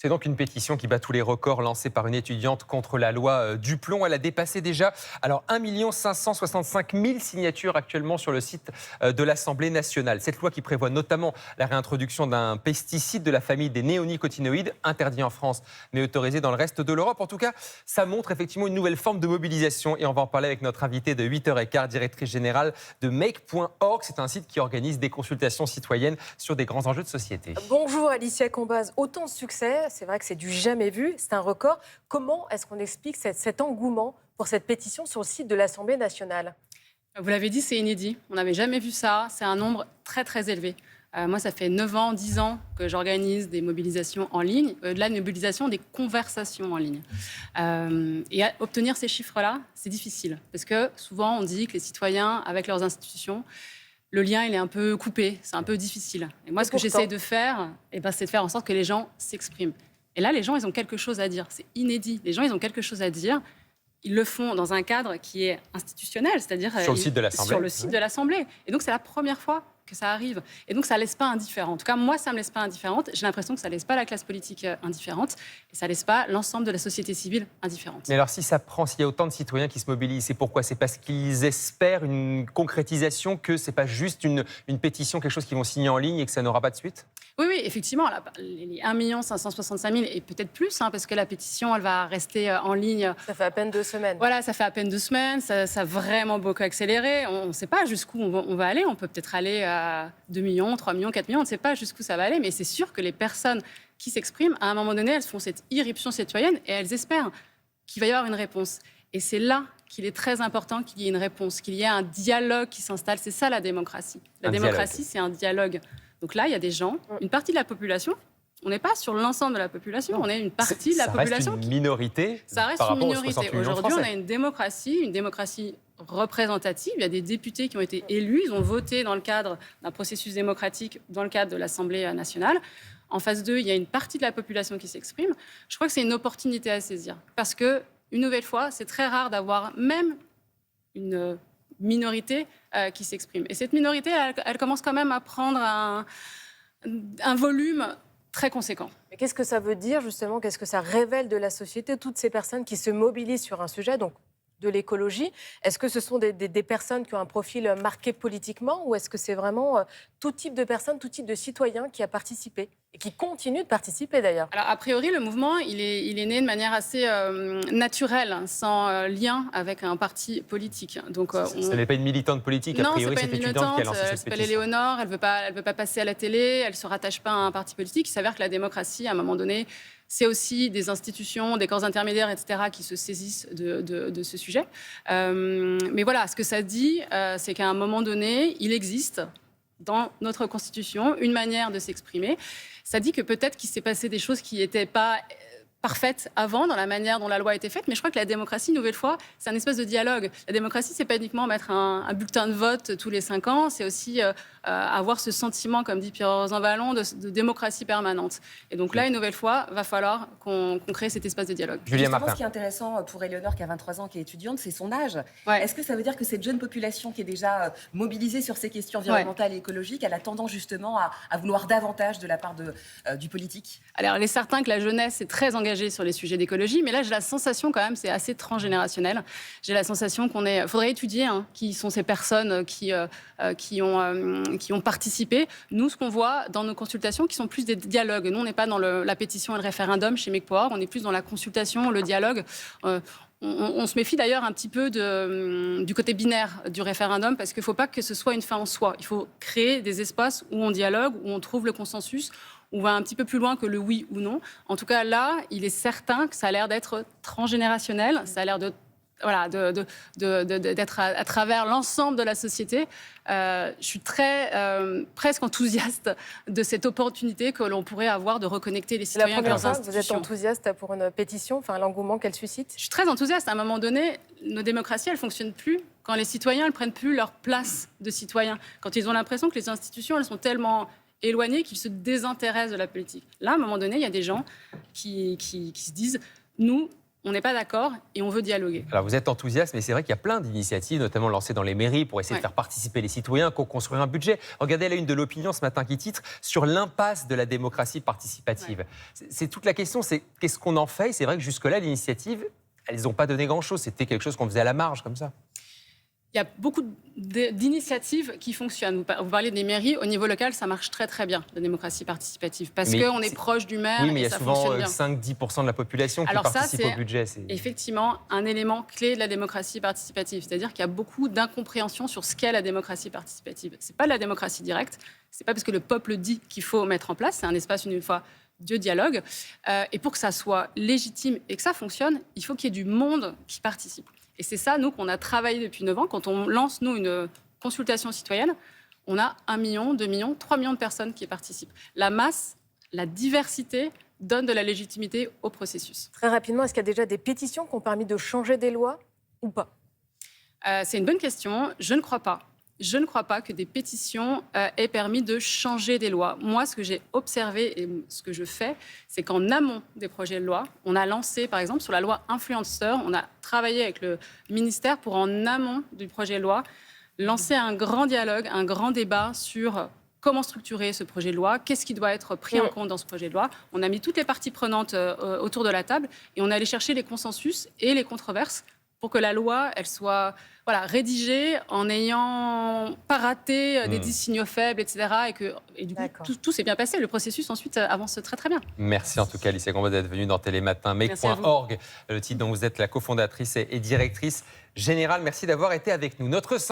C'est donc une pétition qui bat tous les records lancés par une étudiante contre la loi du plomb. Elle a dépassé déjà 1 565 000 signatures actuellement sur le site de l'Assemblée nationale. Cette loi qui prévoit notamment la réintroduction d'un pesticide de la famille des néonicotinoïdes, interdit en France mais autorisé dans le reste de l'Europe. En tout cas, ça montre effectivement une nouvelle forme de mobilisation et on va en parler avec notre invitée de 8h15, directrice générale de Make.org. C'est un site qui organise des consultations citoyennes sur des grands enjeux de société. Bonjour Alicia Combaz, autant de succès, c'est vrai que c'est du jamais vu, c'est un record. Comment est-ce qu'on explique cet engouement pour cette pétition sur le site de l'Assemblée nationale ? Vous l'avez dit, c'est inédit. On n'avait jamais vu ça. C'est un nombre très, très élevé. Moi, ça fait 9 ans, 10 ans que j'organise des mobilisations en ligne, de la mobilisation, des conversations en ligne. Et obtenir ces chiffres-là, c'est difficile. Parce que souvent, on dit que les citoyens, avec leurs institutions, le lien, il est un peu coupé, c'est un peu difficile. Et moi, ce que j'essaie de faire, c'est de faire en sorte que les gens s'expriment. Et là, les gens, ils ont quelque chose à dire. C'est inédit. Les gens, ils ont quelque chose à dire. Ils le font dans un cadre qui est institutionnel, c'est-à-dire sur le site de l'Assemblée. Sur le site de l'Assemblée. Et donc, c'est la première fois que ça arrive. Et donc, ça ne laisse pas indifférent. En tout cas, moi, ça ne me laisse pas indifférente. J'ai l'impression que ça ne laisse pas la classe politique indifférente et ça ne laisse pas l'ensemble de la société civile indifférente. Mais alors, si ça prend, s'il y a autant de citoyens qui se mobilisent, c'est pourquoi ? C'est parce qu'ils espèrent une concrétisation, que ce n'est pas juste une pétition, quelque chose qu'ils vont signer en ligne et que ça n'aura pas de suite ? Oui, effectivement, les 1 565 000 et peut-être plus, parce que la pétition, elle va rester en ligne. Ça fait à peine 2 semaines. Voilà, ça fait à peine 2 semaines, ça a vraiment beaucoup accéléré. On ne sait pas jusqu'où on va aller, on peut peut-être aller à 2 millions, 3 millions, 4 millions, on ne sait pas jusqu'où ça va aller, mais c'est sûr que les personnes qui s'expriment, à un moment donné, elles font cette irruption citoyenne et elles espèrent qu'il va y avoir une réponse. Et c'est là qu'il est très important qu'il y ait une réponse, qu'il y ait un dialogue qui s'installe. C'est ça la démocratie. La démocratie, c'est un dialogue. Donc là, il y a des gens, une partie de la population. On n'est pas sur l'ensemble de la population, on est une partie de la population. Ça reste une minorité. Ça reste une minorité. Aujourd'hui, on a une démocratie représentative. Il y a des députés qui ont été élus, ils ont voté dans le cadre d'un processus démocratique, dans le cadre de l'Assemblée nationale. En face d'eux, il y a une partie de la population qui s'exprime. Je crois que c'est une opportunité à saisir. Parce que, une nouvelle fois, c'est très rare d'avoir même une minorité qui s'exprime. Et cette minorité, elle commence quand même à prendre un volume très conséquent. Mais qu'est-ce que ça veut dire, justement ? Qu'est-ce que ça révèle de la société, toutes ces personnes qui se mobilisent sur un sujet, donc de l'écologie ? Est-ce que ce sont des personnes qui ont un profil marqué politiquement ou est-ce que c'est vraiment tout type de personnes, tout type de citoyens qui a participé et qui continue de participer d'ailleurs ? Alors, a priori, le mouvement, il est né de manière assez naturelle, sans lien avec un parti politique. Donc, ce n'est pas une militante politique, a priori, cette étudiante qui a lancé cette pétition. Elle s'appelle Éléonore, elle veut pas passer à la télé, elle ne se rattache pas à un parti politique. Il s'avère que la démocratie, à un moment donné, c'est aussi des institutions, des corps intermédiaires, etc., qui se saisissent de ce sujet. Mais voilà, ce que ça dit, c'est qu'à un moment donné, il existe dans notre Constitution une manière de s'exprimer. Ça dit que peut-être qu'il s'est passé des choses qui n'étaient pas parfaite avant, dans la manière dont la loi a été faite, mais je crois que la démocratie, une nouvelle fois, c'est un espèce de dialogue. La démocratie, c'est pas uniquement mettre un bulletin de vote tous les 5 ans, c'est aussi avoir ce sentiment, comme dit Pierre Vallon, de démocratie permanente. Et donc là, une nouvelle fois, va falloir qu'on crée cet espace de dialogue. Julien Martin. Ce qui est intéressant pour Éléonore, qui a 23 ans, qui est étudiante, c'est son âge. Ouais. Est-ce que ça veut dire que cette jeune population qui est déjà mobilisée sur ces questions environnementales et écologiques, elle a tendance justement à vouloir davantage de la part du politique ? Alors, il est certain que la jeunesse est très engagée sur les sujets d'écologie, mais là, j'ai la sensation quand même, c'est assez transgénérationnel. J'ai la sensation faudrait étudier qui sont ces personnes qui ont participé. Nous, ce qu'on voit dans nos consultations, qui sont plus des dialogues. Nous, on n'est pas dans la pétition et le référendum chez Make.org, on est plus dans la consultation, le dialogue. On se méfie d'ailleurs un petit peu du côté binaire du référendum, parce qu'il ne faut pas que ce soit une fin en soi. Il faut créer des espaces où on dialogue, où on trouve le consensus, où on va un petit peu plus loin que le oui ou non. En tout cas, là, il est certain que ça a l'air d'être transgénérationnel, ça a l'air d'être à travers l'ensemble de la société. Je suis presque enthousiaste de cette opportunité que l'on pourrait avoir de reconnecter les citoyens avec leurs institutions. Vous êtes enthousiaste pour une pétition, l'engouement qu'elle suscite ? Je suis très enthousiaste. À un moment donné, nos démocraties, elles ne fonctionnent plus quand les citoyens ne prennent plus leur place de citoyens, quand ils ont l'impression que les institutions, elles sont tellement éloignés qu'ils se désintéressent de la politique. Là, à un moment donné, il y a des gens qui se disent « nous, on n'est pas d'accord et on veut dialoguer. Alors vous êtes enthousiaste, mais c'est vrai qu'il y a plein d'initiatives, notamment lancées dans les mairies, pour essayer de Ouais. faire participer les citoyens, co-construire un budget. Regardez la une de l'Opinion ce matin qui titre « Sur l'impasse de la démocratie participative ». C'est toute la question, c'est qu'est-ce qu'on en fait? C'est vrai que jusque-là, l'initiative, elles n'ont pas donné grand-chose. C'était quelque chose qu'on faisait à la marge, comme ça. Il y a beaucoup d'initiatives qui fonctionnent. Vous parliez des mairies, au niveau local, ça marche très très bien, la démocratie participative, parce Mais qu'on est proche du maire Oui, mais il y et a ça souvent fonctionne bien. 5-10% de la population qui Alors ça, participe c'est au budget. effectivement un élément clé de la démocratie participative. C'est-à-dire qu'il y a beaucoup d'incompréhension sur ce qu'est la démocratie participative. Ce n'est pas de la démocratie directe, ce n'est pas parce que le peuple dit qu'il faut mettre en place, c'est un espace, une fois, de dialogue. Et pour que ça soit légitime et que ça fonctionne, il faut qu'il y ait du monde qui participe. Et c'est ça, nous, qu'on a travaillé depuis 9 ans. Quand on lance, nous, une consultation citoyenne, on a 1 million, 2 millions, 3 millions de personnes qui participent. La masse, la diversité donne de la légitimité au processus. Très rapidement, est-ce qu'il y a déjà des pétitions qui ont permis de changer des lois ou pas? C'est une bonne question. Je ne crois pas. Je ne crois pas que des pétitions aient permis de changer des lois. Moi, ce que j'ai observé et ce que je fais, c'est qu'en amont des projets de loi, on a lancé, par exemple, sur la loi influenceur, on a travaillé avec le ministère pour, en amont du projet de loi, lancer un grand dialogue, un grand débat sur comment structurer ce projet de loi, qu'est-ce qui doit être pris en compte dans ce projet de loi. On a mis toutes les parties prenantes autour de la table et on est allé chercher les consensus et les controverses pour que la loi, elle soit rédigée en n'ayant pas raté des signaux faibles, etc. Et du coup, tout s'est bien passé. Le processus, ensuite, avance très, très bien. Merci en tout cas, Alicia Gombaud, d'être venue dans Télématin. Merci à vous. Make.org, le titre dont vous êtes la cofondatrice et directrice générale. Merci d'avoir été avec nous.